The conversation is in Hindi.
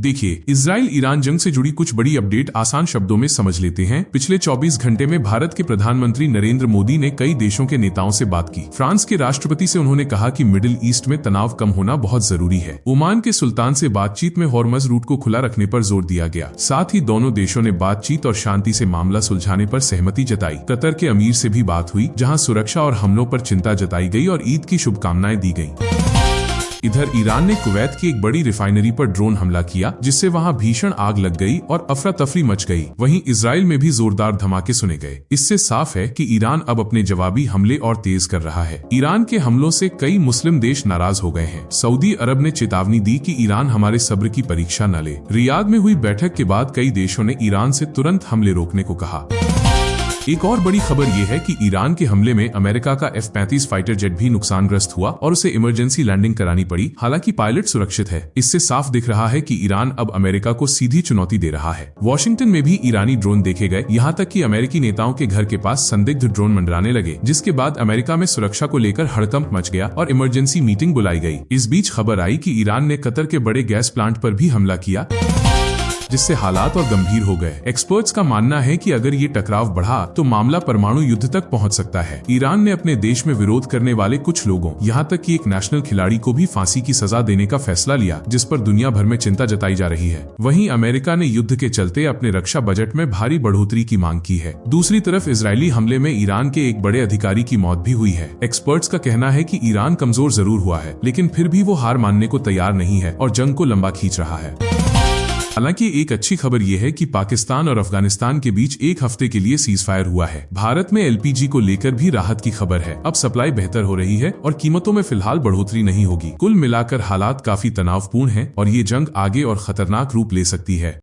देखिए, इजराइल ईरान जंग से जुड़ी कुछ बड़ी अपडेट आसान शब्दों में समझ लेते हैं। पिछले 24 घंटे में भारत के प्रधानमंत्री नरेंद्र मोदी ने कई देशों के नेताओं से बात की। फ्रांस के राष्ट्रपति से उन्होंने कहा कि मिडिल ईस्ट में तनाव कम होना बहुत जरूरी है। ओमान के सुल्तान से बातचीत में हॉर्मज रूट को खुला रखने पर जोर दिया गया। साथ ही दोनों देशों ने बातचीत और शांति से मामला सुलझाने पर सहमति जताई। कतर के अमीर से भी बात हुई, जहां सुरक्षा और हमलों पर चिंता जताई गई और ईद की शुभकामनाएं दी गईं। इधर ईरान ने कुवैत की एक बड़ी रिफाइनरी पर ड्रोन हमला किया, जिससे वहां भीषण आग लग गई और अफरा तफरी मच गई। वहीं इजराइल में भी जोरदार धमाके सुने गए। इससे साफ है कि ईरान अब अपने जवाबी हमले और तेज कर रहा है। ईरान के हमलों से कई मुस्लिम देश नाराज हो गए हैं। सऊदी अरब ने चेतावनी दी कि ईरान हमारे सब्र की परीक्षा न ले। रियाद में हुई बैठक के बाद कई देशों ने ईरान से तुरंत हमले रोकने को कहा। एक और बड़ी खबर यह है कि ईरान के हमले में अमेरिका का F-35 फाइटर जेट भी नुकसानग्रस्त हुआ और उसे इमरजेंसी लैंडिंग करानी पड़ी। हालांकि पायलट सुरक्षित है। इससे साफ दिख रहा है कि ईरान अब अमेरिका को सीधी चुनौती दे रहा है। वॉशिंगटन में भी ईरानी ड्रोन देखे गए, यहाँ तक कि अमेरिकी नेताओं के घर के पास संदिग्ध ड्रोन मंडराने लगे, जिसके बाद अमेरिका में सुरक्षा को लेकर हड़कंप मच गया और इमरजेंसी मीटिंग बुलाई गई। इस बीच खबर आई कि ईरान ने कतर के बड़े गैस प्लांट पर भी हमला किया, जिससे हालात और गंभीर हो गए। एक्सपर्ट्स का मानना है कि अगर ये टकराव बढ़ा तो मामला परमाणु युद्ध तक पहुंच सकता है। ईरान ने अपने देश में विरोध करने वाले कुछ लोगों, यहां तक कि एक नेशनल खिलाड़ी को भी फांसी की सजा देने का फैसला लिया, जिस पर दुनिया भर में चिंता जताई जा रही है। वहीं अमेरिका ने युद्ध के चलते अपने रक्षा बजट में भारी बढ़ोतरी की मांग की है। दूसरी तरफ इजरायली हमले में ईरान के एक बड़े अधिकारी की मौत भी हुई है। एक्सपर्ट्स का कहना है कि ईरान कमजोर जरूर हुआ है, लेकिन फिर भी वो हार मानने को तैयार नहीं है और जंग को लंबा खींच रहा है। हालांकि एक अच्छी खबर यह है कि पाकिस्तान और अफगानिस्तान के बीच एक हफ्ते के लिए सीज फायर हुआ है। भारत में LPG को लेकर भी राहत की खबर है। अब सप्लाई बेहतर हो रही है और कीमतों में फिलहाल बढ़ोतरी नहीं होगी। कुल मिलाकर हालात काफी तनावपूर्ण हैं और ये जंग आगे और खतरनाक रूप ले सकती है।